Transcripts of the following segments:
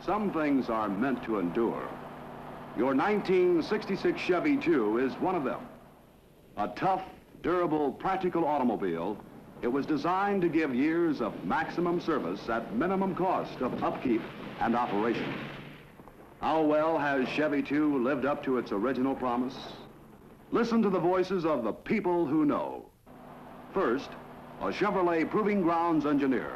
Some things are meant to endure. Your 1966 Chevy 2 is one of them. A tough, durable, practical automobile, it was designed to give years of maximum service at minimum cost of upkeep and operation. How well has Chevy 2 lived up to its original promise? Listen to the voices of the people who know. First, a Chevrolet Proving Grounds engineer.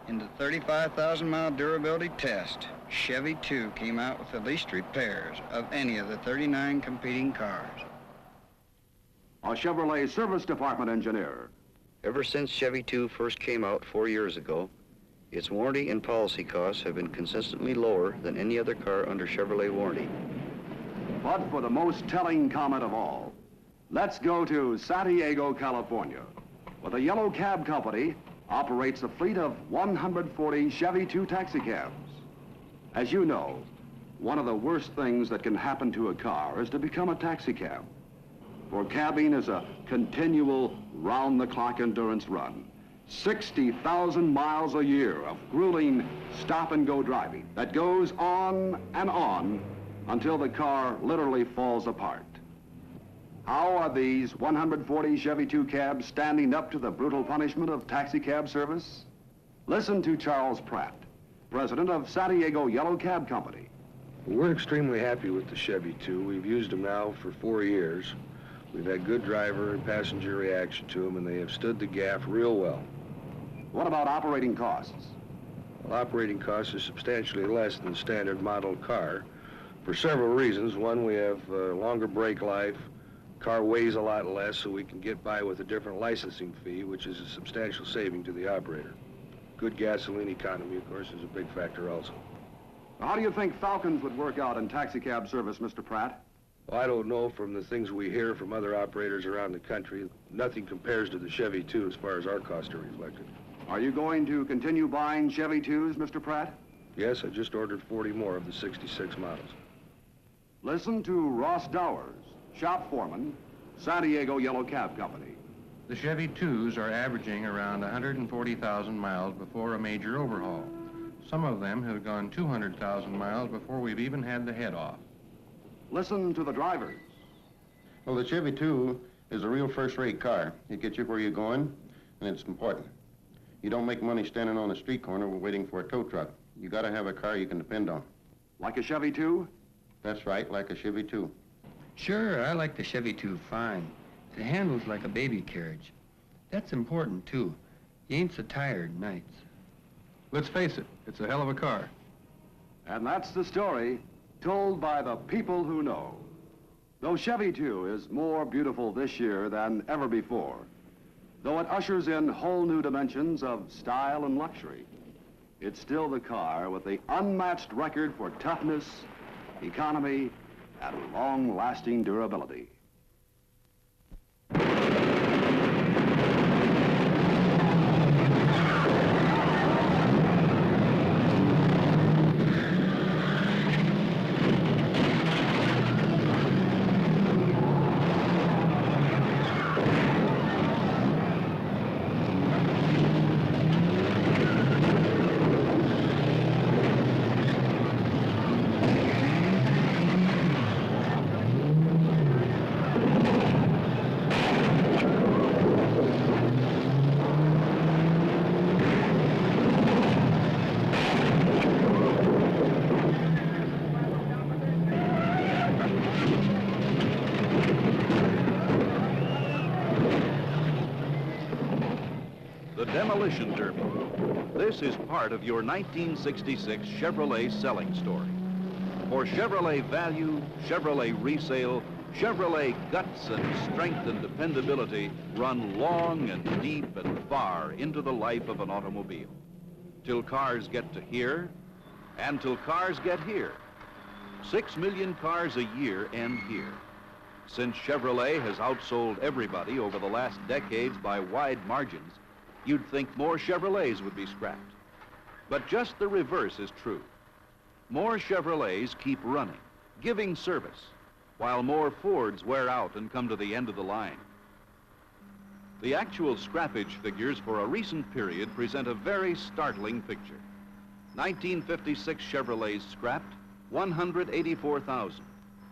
In the 35,000-mile durability test, Chevy 2 came out with the least repairs of any of the 39 competing cars. A Chevrolet Service Department engineer. Ever since Chevy 2 first came out 4 years ago, its warranty and policy costs have been consistently lower than any other car under Chevrolet warranty. But for the most telling comment of all, let's go to San Diego, California, where the Yellow Cab Company operates a fleet of 140 Chevy 2 taxicabs. As you know, one of the worst things that can happen to a car is to become a taxicab. For cabbing is a continual round-the-clock endurance run. 60,000 miles a year of grueling stop-and-go driving that goes on and on until the car literally falls apart. How are these 140 Chevy 2 cabs standing up to the brutal punishment of taxicab service? Listen to Charles Pratt, president of San Diego Yellow Cab Company. We're extremely happy with the Chevy 2. We've used them now for 4 years. We've had good driver and passenger reaction to them, and they have stood the gaff real well. What about operating costs? Well, operating costs are substantially less than the standard model car for several reasons. One, we have longer brake life. Car weighs a lot less, so we can get by with a different licensing fee, which is a substantial saving to the operator. Good gasoline economy, of course, is a big factor also. How do you think Falcons would work out in taxicab service, Mr. Pratt? Well, I don't know. From the things we hear from other operators around the country, nothing compares to the Chevy 2 as far as our costs are reflected. Are you going to continue buying Chevy 2s, Mr. Pratt? Yes, I just ordered 40 more of the 66 models. Listen to Ross Dowers, shop foreman, San Diego Yellow Cab Company. The Chevy 2s are averaging around 140,000 miles before a major overhaul. Some of them have gone 200,000 miles before we've even had the head off. Listen to the drivers. Well, the Chevy 2 is a real first-rate car. It gets you where you're going, and it's important. You don't make money standing on a street corner waiting for a tow truck. You gotta have a car you can depend on. Like a Chevy 2? That's right, like a Chevy 2. Sure, I like the Chevy 2 fine. It handles like a baby carriage. That's important, too. You ain't so tired nights. Let's face it, it's a hell of a car. And that's the story told by the people who know. Though Chevy 2 is more beautiful this year than ever before, though it ushers in whole new dimensions of style and luxury, it's still the car with the unmatched record for toughness, economy, and long-lasting durability. Demolition Derby. This is part of your 1966 Chevrolet selling story. For Chevrolet value, Chevrolet resale, Chevrolet guts and strength and dependability run long and deep and far into the life of an automobile. Till cars get to here, and till cars get here. 6 million cars a year end here. Since Chevrolet has outsold everybody over the last decades by wide margins, you'd think more Chevrolets would be scrapped. But just the reverse is true. More Chevrolets keep running, giving service, while more Fords wear out and come to the end of the line. The actual scrappage figures for a recent period present a very startling picture. 1956 Chevrolets scrapped, 184,000.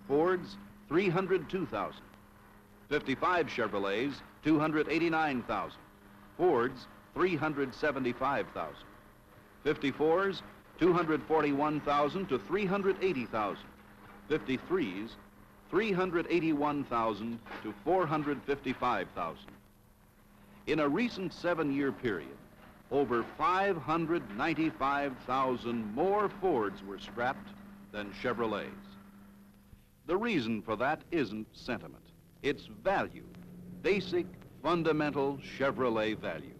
Fords, 302,000. 55 Chevrolets, 289,000. Fords, 375,000. 54s, 241,000 to 380,000. 53s, 381,000 to 455,000. In a recent 7-year period, over 595,000 more Fords were scrapped than Chevrolets. The reason for that isn't sentiment. It's value, basic, fundamental Chevrolet value.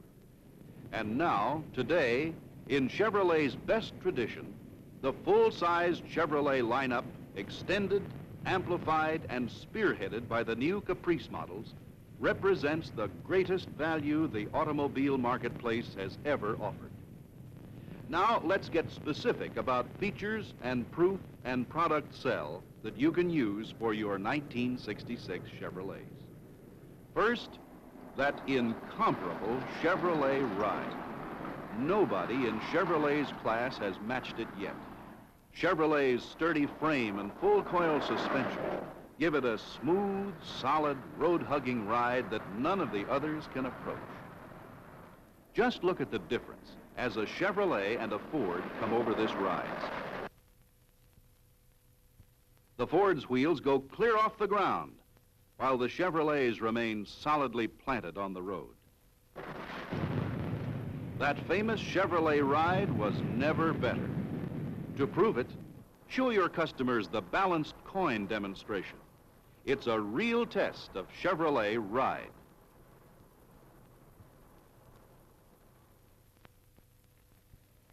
And now, today, in Chevrolet's best tradition, the full-size Chevrolet lineup, extended, amplified, and spearheaded by the new Caprice models, represents the greatest value the automobile marketplace has ever offered. Now, let's get specific about features and proof and product sell that you can use for your 1966 Chevrolets. First, that incomparable Chevrolet ride. Nobody in Chevrolet's class has matched it yet. Chevrolet's sturdy frame and full coil suspension give it a smooth, solid, road-hugging ride that none of the others can approach. Just look at the difference as a Chevrolet and a Ford come over this rise. The Ford's wheels go clear off the ground, while the Chevrolets remain solidly planted on the road. That famous Chevrolet ride was never better. To prove it, show your customers the balanced coin demonstration. It's a real test of Chevrolet ride.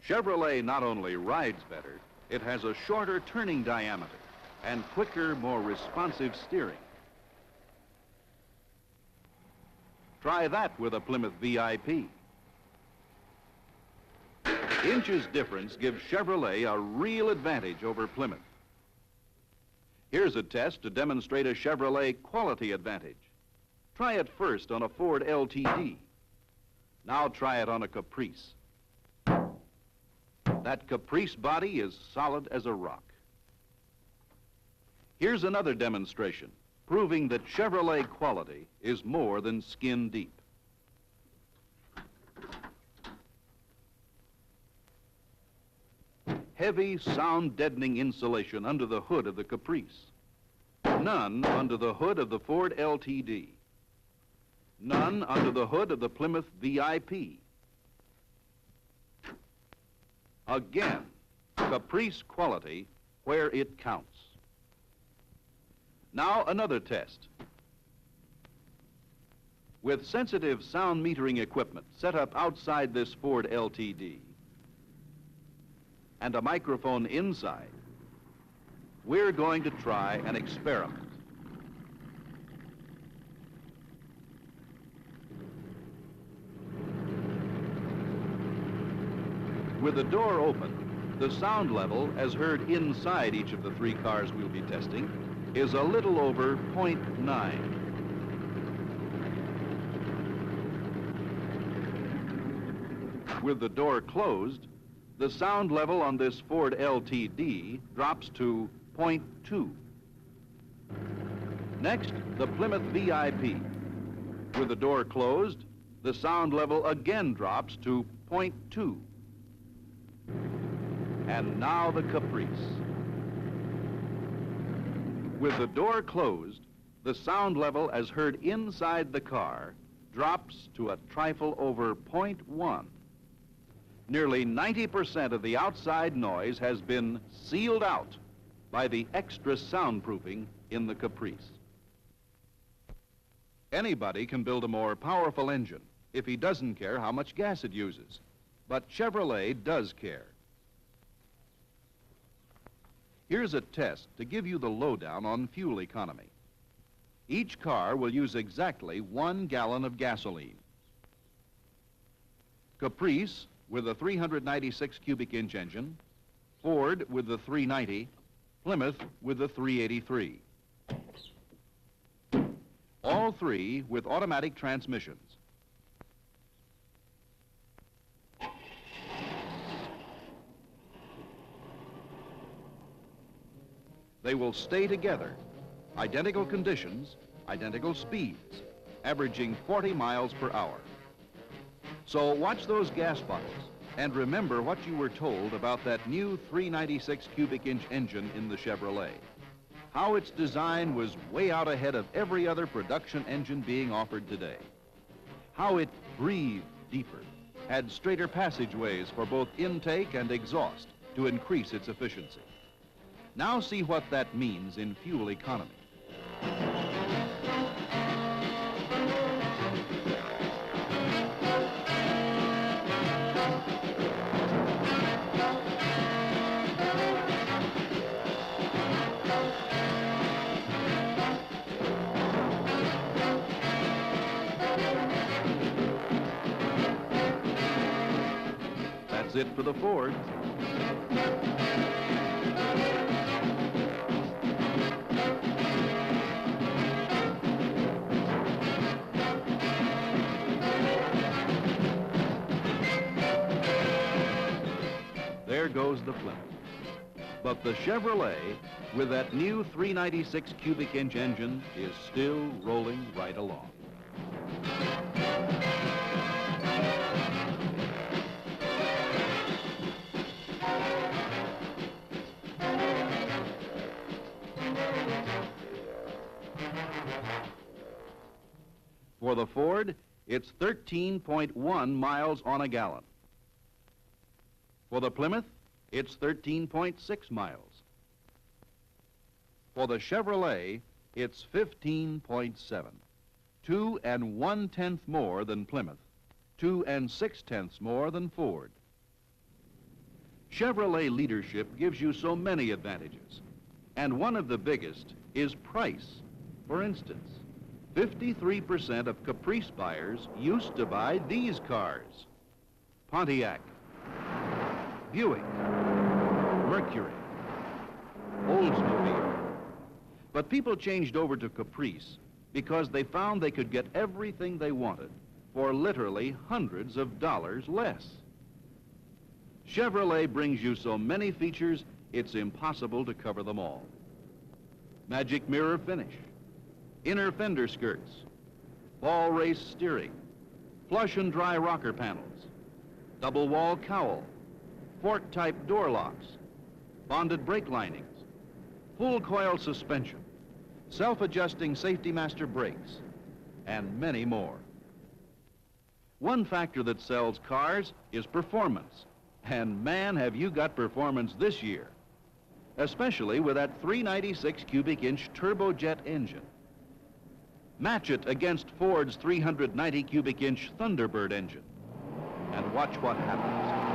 Chevrolet not only rides better, it has a shorter turning diameter and quicker, more responsive steering. Try that with a Plymouth VIP. Inches difference gives Chevrolet a real advantage over Plymouth. Here's a test to demonstrate a Chevrolet quality advantage. Try it first on a Ford LTD. Now try it on a Caprice. That Caprice body is solid as a rock. Here's another demonstration, proving that Chevrolet quality is more than skin deep. Heavy, sound-deadening insulation under the hood of the Caprice. None under the hood of the Ford LTD. None under the hood of the Plymouth VIP. Again, Caprice quality where it counts. Now another test. With sensitive sound metering equipment set up outside this Ford LTD and a microphone inside, we're going to try an experiment. With the door open, the sound level, as heard inside each of the 3 cars we'll be testing, is a little over 0.9. With the door closed, the sound level on this Ford LTD drops to 0.2. Next, the Plymouth VIP. With the door closed, the sound level again drops to 0.2. And now the Caprice. With the door closed, the sound level as heard inside the car drops to a trifle over 0.1. Nearly 90% of the outside noise has been sealed out by the extra soundproofing in the Caprice. Anybody can build a more powerful engine if he doesn't care how much gas it uses. But Chevrolet does care. Here's a test to give you the lowdown on fuel economy. Each car will use exactly 1 gallon of gasoline. Caprice with a 396 cubic inch engine, Ford with the 390, Plymouth with the 383. All 3 with automatic transmissions. They will stay together. Identical conditions, identical speeds, averaging 40 miles per hour. So watch those gas bottles and remember what you were told about that new 396 cubic inch engine in the Chevrolet. How its design was way out ahead of every other production engine being offered today. How it breathed deeper, had straighter passageways for both intake and exhaust to increase its efficiency. Now see what that means in fuel economy. That's it for the Ford. There goes the Plymouth. But the Chevrolet, with that new 396 cubic inch engine, is still rolling right along. For the Ford, it's 13.1 miles on a gallon. For the Plymouth, it's 13.6 miles. For the Chevrolet, it's 15.7. 2 1/10 more than Plymouth. 2 6/10 more than Ford. Chevrolet leadership gives you so many advantages. And one of the biggest is price. For instance, 53% of Caprice buyers used to buy these cars: Pontiac, Buick, Mercury, Oldsmobile. But people changed over to Caprice because they found they could get everything they wanted for literally hundreds of dollars less. Chevrolet brings you so many features, it's impossible to cover them all. Magic mirror finish, inner fender skirts, ball race steering, flush and dry rocker panels, double wall cowl, fork-type door locks, bonded brake linings, full coil suspension, self-adjusting safety master brakes, and many more. One factor that sells cars is performance. And man, have you got performance this year, especially with that 396 cubic inch turbojet engine. Match it against Ford's 390 cubic inch Thunderbird engine and watch what happens.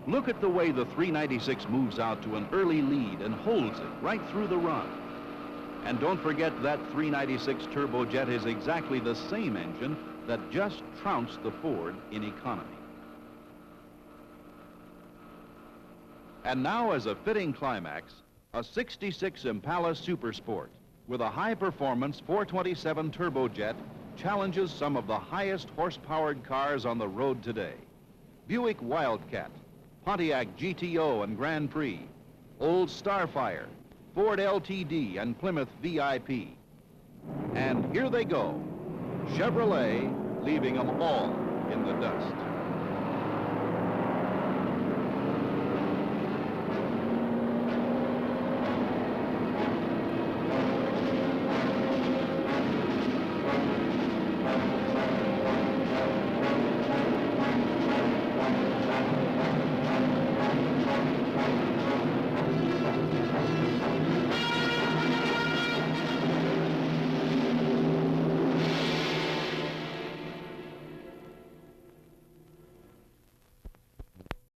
Look at the way the 396 moves out to an early lead and holds it right through the run. And don't forget that 396 turbojet is exactly the same engine that just trounced the Ford in economy. And now, as a fitting climax, a 66 Impala Super Sport with a high-performance 427 turbojet challenges some of the highest horse-powered cars on the road today. Buick Wildcat, Pontiac GTO and Grand Prix, Old Starfire, Ford LTD and Plymouth VIP. And here they go, Chevrolet leaving them all in the dust.